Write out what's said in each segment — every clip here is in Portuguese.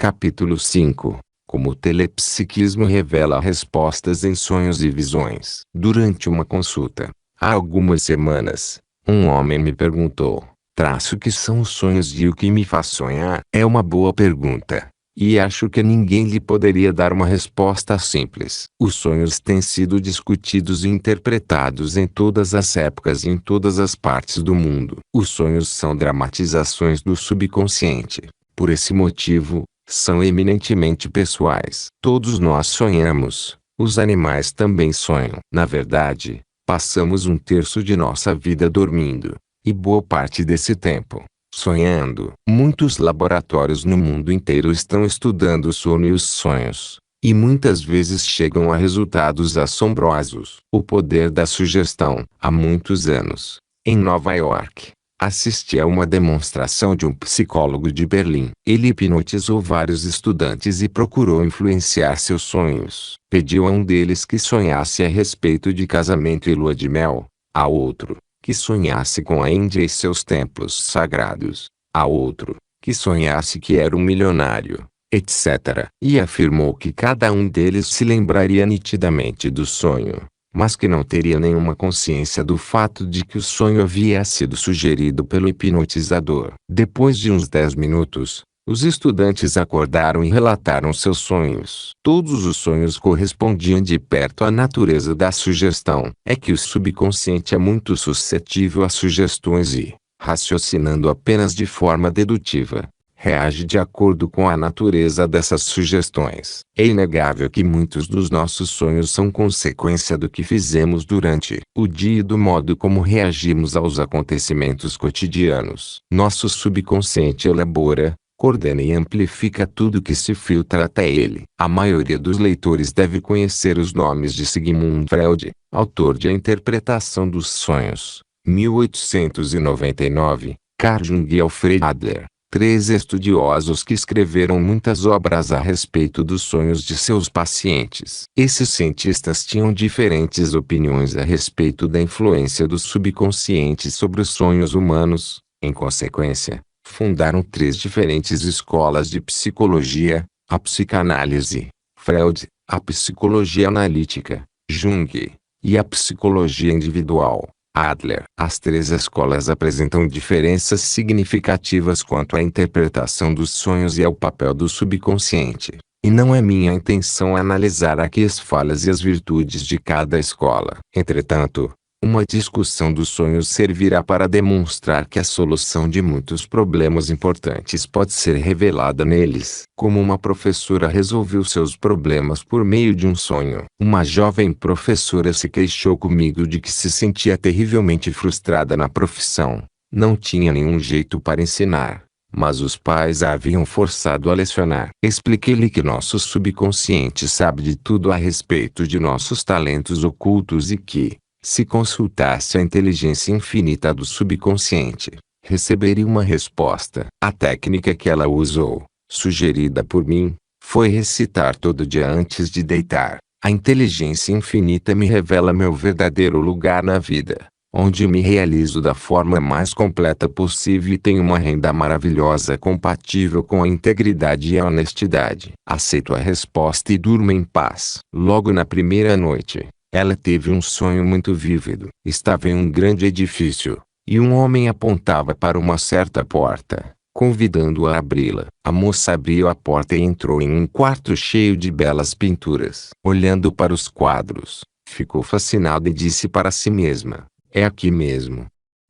Capítulo 5. Como o telepsiquismo revela respostas em sonhos e visões. Durante uma consulta, há algumas semanas, um homem me perguntou: o que são os sonhos e o que me faz sonhar? É uma boa pergunta. E acho que ninguém lhe poderia dar uma resposta simples. Os sonhos têm sido discutidos e interpretados em todas as épocas e em todas as partes do mundo. Os sonhos são dramatizações do subconsciente. Por esse motivo, são eminentemente pessoais. Todos nós sonhamos. Os animais também sonham. Na verdade, passamos um terço de nossa vida dormindo, e boa parte desse tempo sonhando. Muitos laboratórios no mundo inteiro estão estudando o sono e os sonhos, e muitas vezes chegam a resultados assombrosos. O poder da sugestão. Há muitos anos, em Nova York, assisti a uma demonstração de um psicólogo de Berlim. Ele hipnotizou vários estudantes e procurou influenciar seus sonhos. Pediu a um deles que sonhasse a respeito de casamento e lua de mel, a outro que sonhasse com a Índia e seus templos sagrados, a outro que sonhasse que era um milionário, etc. E afirmou que cada um deles se lembraria nitidamente do sonho, mas que não teria nenhuma consciência do fato de que o sonho havia sido sugerido pelo hipnotizador. Depois de uns 10 minutos, os estudantes acordaram e relataram seus sonhos. Todos os sonhos correspondiam de perto à natureza da sugestão. É que o subconsciente é muito suscetível a sugestões e, raciocinando apenas de forma dedutiva, reage de acordo com a natureza dessas sugestões. É inegável que muitos dos nossos sonhos são consequência do que fizemos durante o dia e do modo como reagimos aos acontecimentos cotidianos. Nosso subconsciente elabora, coordena e amplifica tudo que se filtra até ele. A maioria dos leitores deve conhecer os nomes de Sigmund Freud, autor de A Interpretação dos Sonhos, 1899, Carl Jung e Alfred Adler, 3 estudiosos que escreveram muitas obras a respeito dos sonhos de seus pacientes. Esses cientistas tinham diferentes opiniões a respeito da influência do subconsciente sobre os sonhos humanos. Em consequência, fundaram 3 diferentes escolas de psicologia: a psicanálise, Freud; a psicologia analítica, Jung; e a psicologia individual, Adler. As 3 escolas apresentam diferenças significativas quanto à interpretação dos sonhos e ao papel do subconsciente, e não é minha intenção analisar aqui as falhas e as virtudes de cada escola. Entretanto, uma discussão dos sonhos servirá para demonstrar que a solução de muitos problemas importantes pode ser revelada neles. Como uma professora resolveu seus problemas por meio de um sonho. Uma jovem professora se queixou comigo de que se sentia terrivelmente frustrada na profissão. Não tinha nenhum jeito para ensinar, mas os pais a haviam forçado a lecionar. Expliquei-lhe que nosso subconsciente sabe de tudo a respeito de nossos talentos ocultos e que, se consultasse a inteligência infinita do subconsciente, receberia uma resposta. A técnica que ela usou, sugerida por mim, foi recitar todo dia antes de deitar: a inteligência infinita me revela meu verdadeiro lugar na vida, onde me realizo da forma mais completa possível e tenho uma renda maravilhosa compatível com a integridade e a honestidade. Aceito a resposta e durmo em paz. Logo na primeira noite, ela teve um sonho muito vívido. Estava em um grande edifício, e um homem apontava para uma certa porta, convidando-a a abri-la. A moça abriu a porta e entrou em um quarto cheio de belas pinturas. Olhando para os quadros, ficou fascinada e disse para si mesma: é aqui mesmo.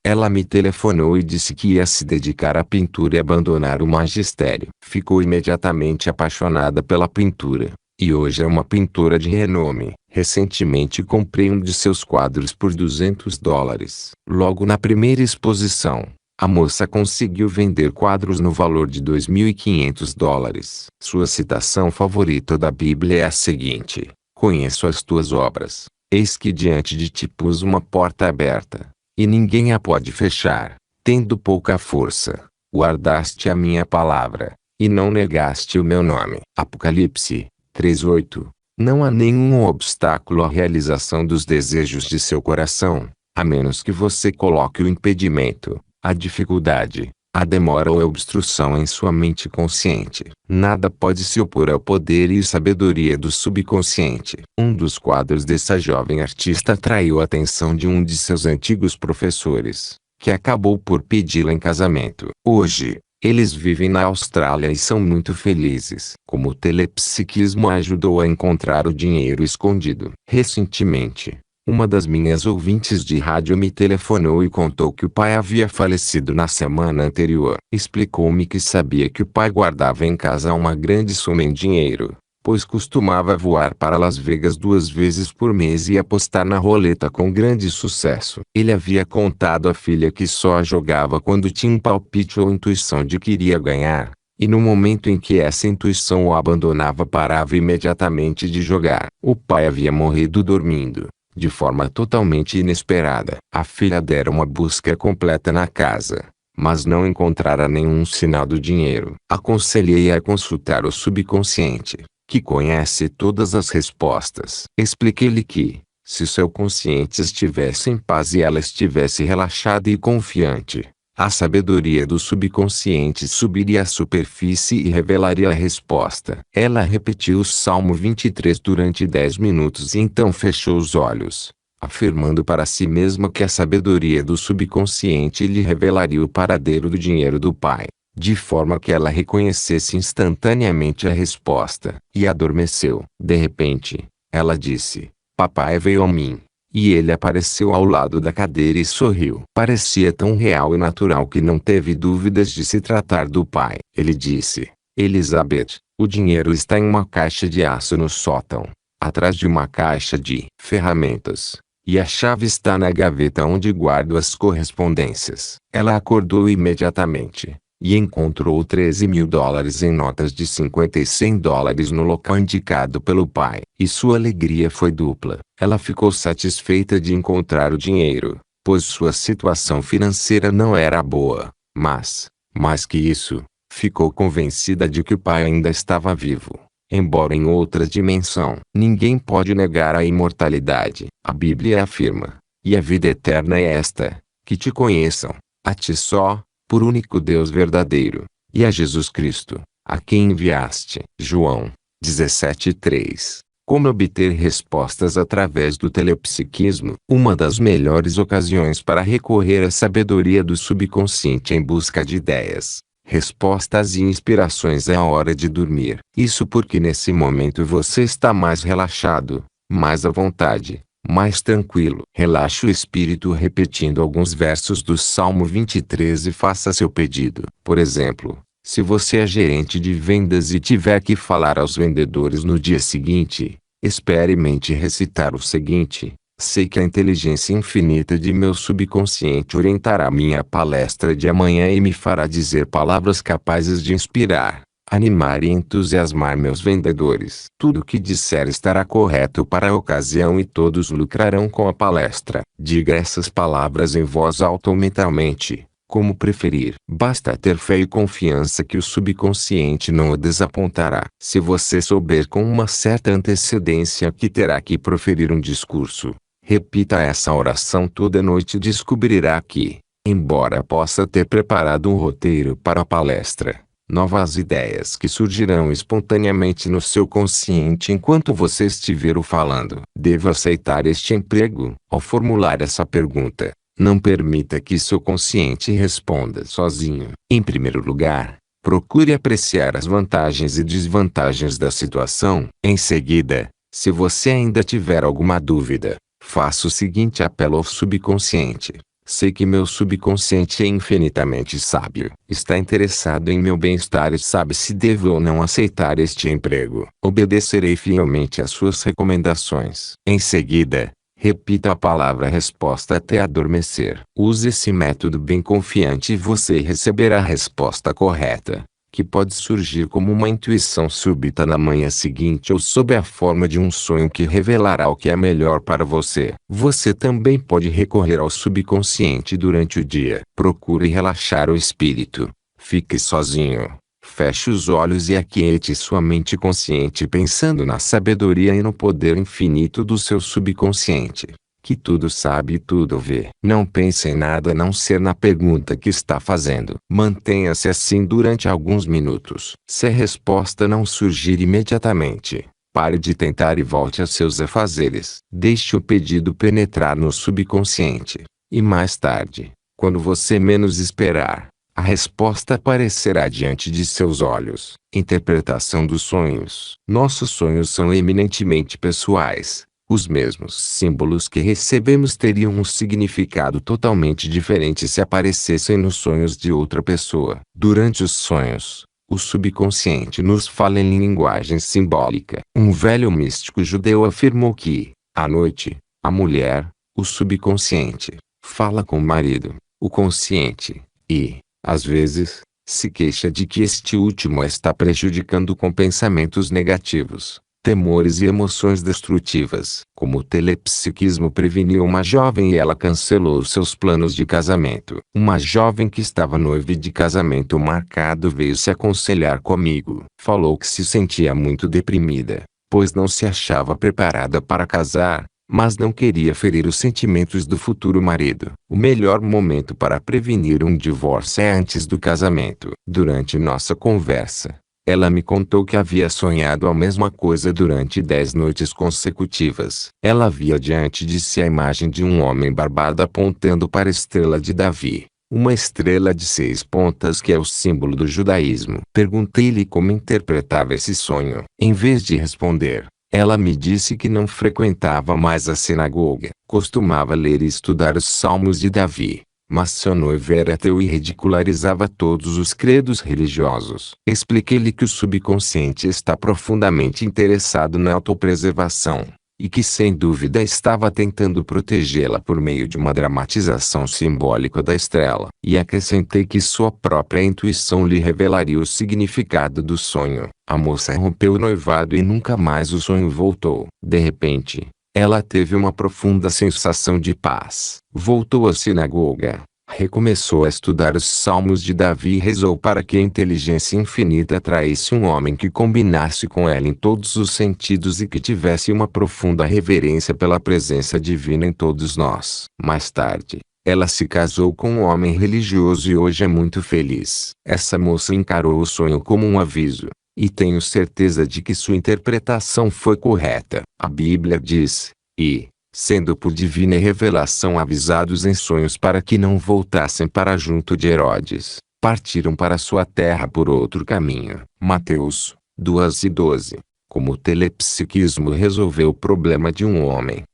Ela me telefonou e disse que ia se dedicar à pintura e abandonar o magistério. Ficou imediatamente apaixonada pela pintura, e hoje é uma pintora de renome. Recentemente comprei um de seus quadros por $200. Logo na primeira exposição, a moça conseguiu vender quadros no valor de $2.500. Sua citação favorita da Bíblia é a seguinte: conheço as tuas obras, eis que diante de ti pus uma porta aberta, e ninguém a pode fechar. Tendo pouca força, guardaste a minha palavra, e não negaste o meu nome. Apocalipse 3:8. Não há nenhum obstáculo à realização dos desejos de seu coração, a menos que você coloque o impedimento, a dificuldade, a demora ou a obstrução em sua mente consciente. Nada pode se opor ao poder e sabedoria do subconsciente. Um dos quadros dessa jovem artista atraiu a atenção de um de seus antigos professores, que acabou por pedi-la em casamento. Hoje, eles vivem na Austrália e são muito felizes. Como o telepsiquismo ajudou a encontrar o dinheiro escondido. Recentemente, uma das minhas ouvintes de rádio me telefonou e contou que o pai havia falecido na semana anterior. Explicou-me que sabia que o pai guardava em casa uma grande soma em dinheiro, pois costumava voar para Las Vegas 2 vezes por mês e apostar na roleta com grande sucesso. Ele havia contado à filha que só jogava quando tinha um palpite ou intuição de que iria ganhar, e no momento em que essa intuição o abandonava parava imediatamente de jogar. O pai havia morrido dormindo, de forma totalmente inesperada. A filha dera uma busca completa na casa, mas não encontrara nenhum sinal do dinheiro. Aconselhei-a a consultar o subconsciente, que conhece todas as respostas. Expliquei-lhe que, se seu consciente estivesse em paz e ela estivesse relaxada e confiante, a sabedoria do subconsciente subiria à superfície e revelaria a resposta. Ela repetiu o Salmo 23 durante 10 minutos e então fechou os olhos, afirmando para si mesma que a sabedoria do subconsciente lhe revelaria o paradeiro do dinheiro do pai, de forma que ela reconhecesse instantaneamente a resposta. E adormeceu. De repente, ela disse: "Papai veio a mim." E ele apareceu ao lado da cadeira e sorriu. Parecia tão real e natural que não teve dúvidas de se tratar do pai. Ele disse: "Elizabeth, o dinheiro está em uma caixa de aço no sótão, atrás de uma caixa de ferramentas. E a chave está na gaveta onde guardo as correspondências." Ela acordou imediatamente, e encontrou $13.000 em notas de 50 e $100 no local indicado pelo pai. E sua alegria foi dupla. Ela ficou satisfeita de encontrar o dinheiro, pois sua situação financeira não era boa, mas, mais que isso, ficou convencida de que o pai ainda estava vivo, embora em outra dimensão. Ninguém pode negar a imortalidade. A Bíblia afirma: "E a vida eterna é esta, que te conheçam, a ti só, por único Deus verdadeiro, e a Jesus Cristo, a quem enviaste." João 17:3. Como obter respostas através do telepsiquismo? Uma das melhores ocasiões para recorrer à sabedoria do subconsciente em busca de ideias, respostas e inspirações é a hora de dormir. Isso porque nesse momento você está mais relaxado, mais à vontade, mais tranquilo. Relaxe o espírito repetindo alguns versos do Salmo 23 e faça seu pedido. Por exemplo, se você é gerente de vendas e tiver que falar aos vendedores no dia seguinte, experimente recitar o seguinte: "Sei que a inteligência infinita de meu subconsciente orientará minha palestra de amanhã e me fará dizer palavras capazes de inspirar, animar e entusiasmar meus vendedores. Tudo o que disser estará correto para a ocasião e todos lucrarão com a palestra." Diga essas palavras em voz alta ou mentalmente, como preferir. Basta ter fé e confiança que o subconsciente não o desapontará. Se você souber com uma certa antecedência que terá que proferir um discurso, repita essa oração toda noite e descobrirá que, embora possa ter preparado um roteiro para a palestra, novas ideias que surgirão espontaneamente no seu consciente enquanto você estiver o falando. Devo aceitar este emprego? Ao formular essa pergunta, não permita que seu consciente responda sozinho. Em primeiro lugar, procure apreciar as vantagens e desvantagens da situação. Em seguida, se você ainda tiver alguma dúvida, faça o seguinte apelo ao subconsciente: "Sei que meu subconsciente é infinitamente sábio. Está interessado em meu bem-estar e sabe se devo ou não aceitar este emprego. Obedecerei fielmente às suas recomendações." Em seguida, repita a palavra resposta até adormecer. Use esse método bem confiante e você receberá a resposta correta, que pode surgir como uma intuição súbita na manhã seguinte ou sob a forma de um sonho que revelará o que é melhor para você. Você também pode recorrer ao subconsciente durante o dia. Procure relaxar o espírito. Fique sozinho. Feche os olhos e aquiete sua mente consciente pensando na sabedoria e no poder infinito do seu subconsciente. que tudo sabe e tudo vê. Não pense em nada a não ser na pergunta que está fazendo. Mantenha-se assim durante alguns minutos. Se a resposta não surgir imediatamente, pare de tentar e volte a seus afazeres. Deixe o pedido penetrar no subconsciente. E mais tarde, quando você menos esperar, a resposta aparecerá diante de seus olhos. Interpretação dos sonhos. Nossos sonhos são eminentemente pessoais. Os mesmos símbolos que recebemos teriam um significado totalmente diferente se aparecessem nos sonhos de outra pessoa. Durante os sonhos, o subconsciente nos fala em linguagem simbólica. Um velho místico judeu afirmou que, à noite, a mulher, o subconsciente, fala com o marido, o consciente, e, às vezes, se queixa de que este último a está prejudicando com pensamentos negativos, temores e emoções destrutivas. Como o telepsiquismo preveniu uma jovem e ela cancelou seus planos de casamento. Uma jovem que estava noiva de casamento marcado veio se aconselhar comigo. Falou que se sentia muito deprimida, pois não se achava preparada para casar, mas não queria ferir os sentimentos do futuro marido. O melhor momento para prevenir um divórcio é antes do casamento. Durante nossa conversa, ela me contou que havia sonhado a mesma coisa durante 10 noites consecutivas. Ela via diante de si a imagem de um homem barbado apontando para a estrela de Davi, uma estrela de 6 pontas que é o símbolo do judaísmo. Perguntei-lhe como interpretava esse sonho. Em vez de responder, ela me disse que não frequentava mais a sinagoga. Costumava ler e estudar os Salmos de Davi, mas seu noivo era ateu e ridicularizava todos os credos religiosos. Expliquei-lhe que o subconsciente está profundamente interessado na autopreservação, e que sem dúvida estava tentando protegê-la por meio de uma dramatização simbólica da estrela. E acrescentei que sua própria intuição lhe revelaria o significado do sonho. A moça rompeu o noivado e nunca mais o sonho voltou. De repente, ela teve uma profunda sensação de paz. Voltou à sinagoga, recomeçou a estudar os Salmos de Davi e rezou para que a inteligência infinita atraísse um homem que combinasse com ela em todos os sentidos e que tivesse uma profunda reverência pela presença divina em todos nós. Mais tarde, ela se casou com um homem religioso e hoje é muito feliz. Essa moça encarou o sonho como um aviso, e tenho certeza de que sua interpretação foi correta. A Bíblia diz, e, sendo por divina revelação avisados em sonhos para que não voltassem para junto de Herodes, partiram para sua terra por outro caminho. Mateus 2:12. Como o telepsiquismo resolveu o problema de um homem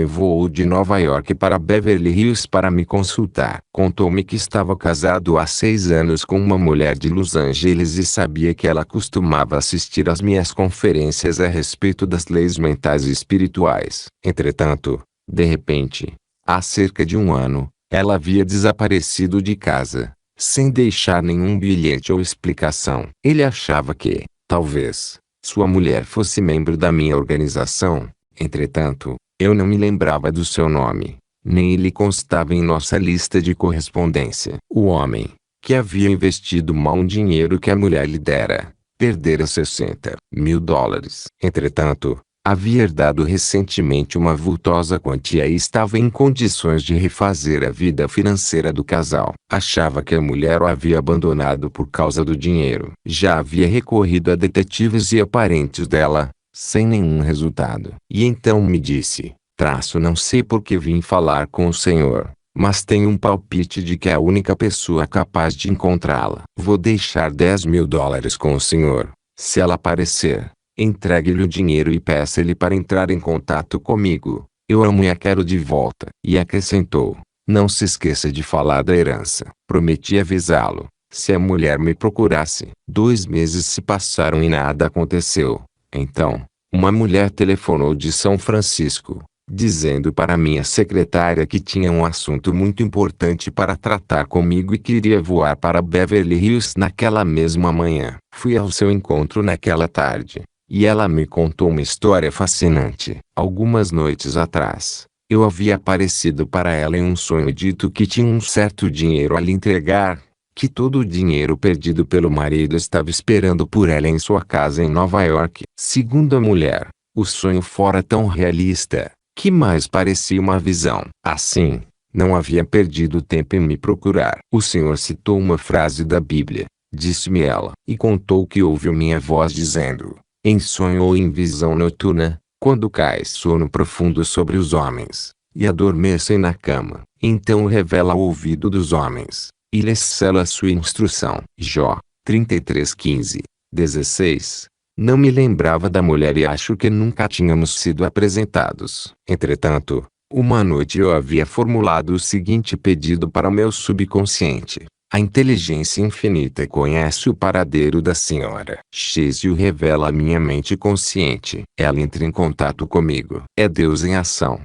voou de Nova York para Beverly Hills para me consultar. Contou-me que estava casado há 6 anos com uma mulher de Los Angeles e sabia que ela costumava assistir às minhas conferências a respeito das leis mentais e espirituais. Entretanto, de repente, há cerca de um ano, ela havia desaparecido de casa, sem deixar nenhum bilhete ou explicação. Ele achava que, talvez, sua mulher fosse membro da minha organização. Entretanto, eu não me lembrava do seu nome, nem ele constava em nossa lista de correspondência. O homem, que havia investido mal um dinheiro que a mulher lhe dera, perdera $60.000. Entretanto, havia herdado recentemente uma vultosa quantia e estava em condições de refazer a vida financeira do casal. Achava que a mulher o havia abandonado por causa do dinheiro. Já havia recorrido a detetives e a parentes dela, sem nenhum resultado. E então me disse, não sei por que vim falar com o senhor, mas tenho um palpite de que é a única pessoa capaz de encontrá-la. Vou deixar $10.000 com o senhor. Se ela aparecer, entregue-lhe o dinheiro e peça-lhe para entrar em contato comigo. Eu amo e a quero de volta. E acrescentou, não se esqueça de falar da herança. Prometi avisá-lo, se a mulher me procurasse. 2 meses se passaram e nada aconteceu. Então, uma mulher telefonou de São Francisco, dizendo para minha secretária que tinha um assunto muito importante para tratar comigo e queria voar para Beverly Hills naquela mesma manhã. Fui ao seu encontro naquela tarde, e ela me contou uma história fascinante. Algumas noites atrás, eu havia aparecido para ela em um sonho e dito que tinha um certo dinheiro a lhe entregar, que todo o dinheiro perdido pelo marido estava esperando por ela em sua casa em Nova York. Segundo a mulher, o sonho fora tão realista, que mais parecia uma visão. Assim, não havia perdido tempo em me procurar. O Senhor citou uma frase da Bíblia, disse-me ela, e contou que ouviu minha voz dizendo, em sonho ou em visão noturna, quando cai sono profundo sobre os homens, e adormecem na cama, então revela ao ouvido dos homens, e lhes sela sua instrução. Jó 33:15, 16. Não me lembrava da mulher e acho que nunca tínhamos sido apresentados. Entretanto, uma noite eu havia formulado o seguinte pedido para o meu subconsciente. A inteligência infinita conhece o paradeiro da senhora X e o revela à minha mente consciente. Ela entra em contato comigo. É Deus em ação.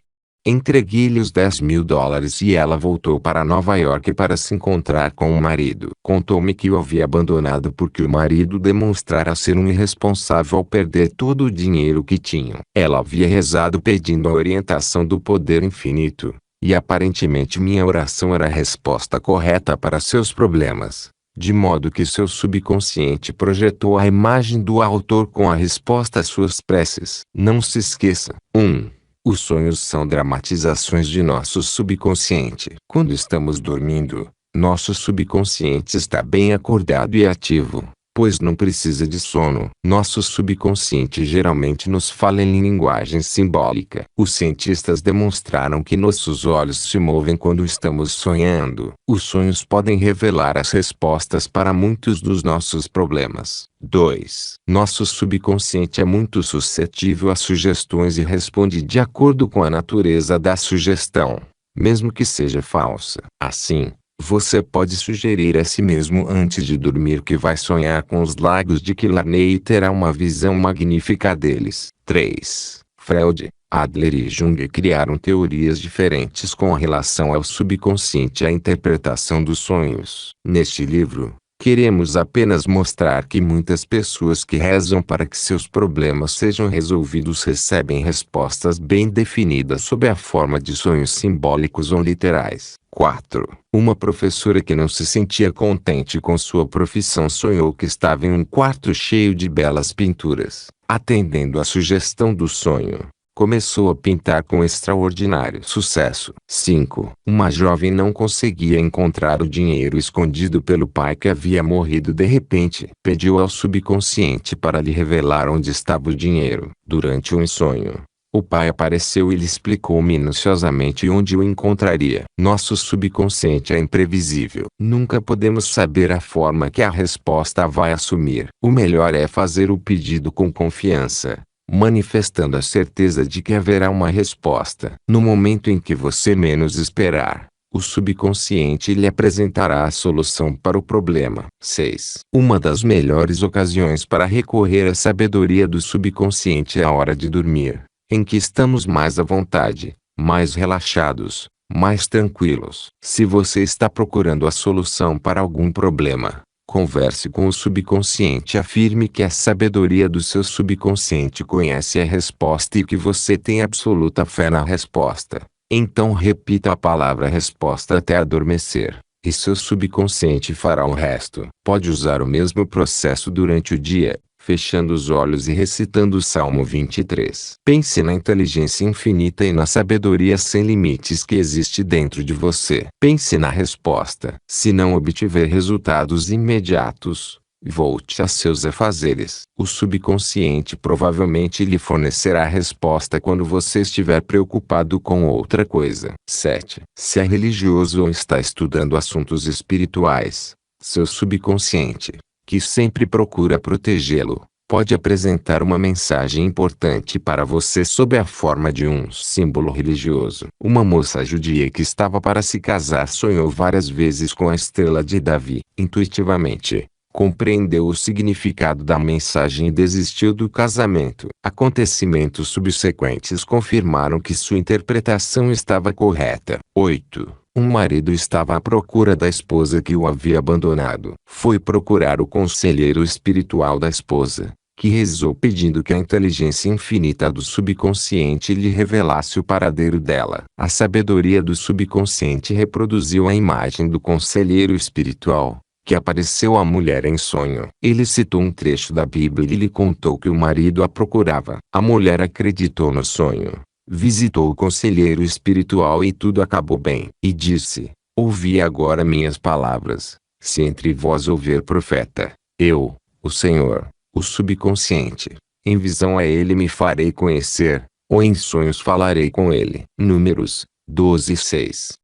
Entreguei-lhe os $10.000 e ela voltou para Nova York para se encontrar com o marido. Contou-me que o havia abandonado porque o marido demonstrara ser um irresponsável ao perder todo o dinheiro que tinham. Ela havia rezado pedindo a orientação do poder infinito, e aparentemente minha oração era a resposta correta para seus problemas, de modo que seu subconsciente projetou a imagem do autor com a resposta às suas preces. Não se esqueça. 1. Os sonhos são dramatizações de nosso subconsciente. Quando estamos dormindo, nosso subconsciente está bem acordado e ativo, pois não precisa de sono. Nosso subconsciente geralmente nos fala em linguagem simbólica. Os cientistas demonstraram que nossos olhos se movem quando estamos sonhando. Os sonhos podem revelar as respostas para muitos dos nossos problemas. 2. Nosso subconsciente é muito suscetível a sugestões e responde de acordo com a natureza da sugestão, mesmo que seja falsa. Assim, você pode sugerir a si mesmo antes de dormir que vai sonhar com os lagos de Killarney e terá uma visão magnífica deles. 3. Freud, Adler e Jung criaram teorias diferentes com relação ao subconsciente e à interpretação dos sonhos. Neste livro, queremos apenas mostrar que muitas pessoas que rezam para que seus problemas sejam resolvidos recebem respostas bem definidas sob a forma de sonhos simbólicos ou literais. 4. Uma professora que não se sentia contente com sua profissão sonhou que estava em um quarto cheio de belas pinturas. Atendendo à sugestão do sonho, começou a pintar com extraordinário sucesso. 5. Uma jovem não conseguia encontrar o dinheiro escondido pelo pai que havia morrido de repente. Pediu ao subconsciente para lhe revelar onde estava o dinheiro. Durante um sonho, o pai apareceu e lhe explicou minuciosamente onde o encontraria. Nosso subconsciente é imprevisível. Nunca podemos saber a forma que a resposta vai assumir. O melhor é fazer o pedido com confiança, manifestando a certeza de que haverá uma resposta. No momento em que você menos esperar, o subconsciente lhe apresentará a solução para o problema. 6. Uma das melhores ocasiões para recorrer à sabedoria do subconsciente é a hora de dormir, em que estamos mais à vontade, mais relaxados, mais tranquilos. Se você está procurando a solução para algum problema, converse com o subconsciente e afirme que a sabedoria do seu subconsciente conhece a resposta e que você tem absoluta fé na resposta. Então repita a palavra resposta até adormecer, e seu subconsciente fará o resto. Pode usar o mesmo processo durante o dia, fechando os olhos e recitando o Salmo 23. Pense na inteligência infinita e na sabedoria sem limites que existe dentro de você. Pense na resposta. Se não obtiver resultados imediatos, volte a seus afazeres. O subconsciente provavelmente lhe fornecerá a resposta quando você estiver preocupado com outra coisa. 7. Se é religioso ou está estudando assuntos espirituais, seu subconsciente, que sempre procura protegê-lo, pode apresentar uma mensagem importante para você sob a forma de um símbolo religioso. Uma moça judia que estava para se casar sonhou várias vezes com a estrela de Davi. Intuitivamente, compreendeu o significado da mensagem e desistiu do casamento. Acontecimentos subsequentes confirmaram que sua interpretação estava correta. 8. Um marido estava à procura da esposa que o havia abandonado. Foi procurar o conselheiro espiritual da esposa, que rezou pedindo que a inteligência infinita do subconsciente lhe revelasse o paradeiro dela. A sabedoria do subconsciente reproduziu a imagem do conselheiro espiritual, que apareceu à mulher em sonho. Ele citou um trecho da Bíblia e lhe contou que o marido a procurava. A mulher acreditou no sonho, visitou o conselheiro espiritual e tudo acabou bem. E disse: ouvi agora minhas palavras. Se entre vós houver profeta, eu, o Senhor, o subconsciente, em visão a ele me farei conhecer, ou em sonhos falarei com ele. Números 12:6.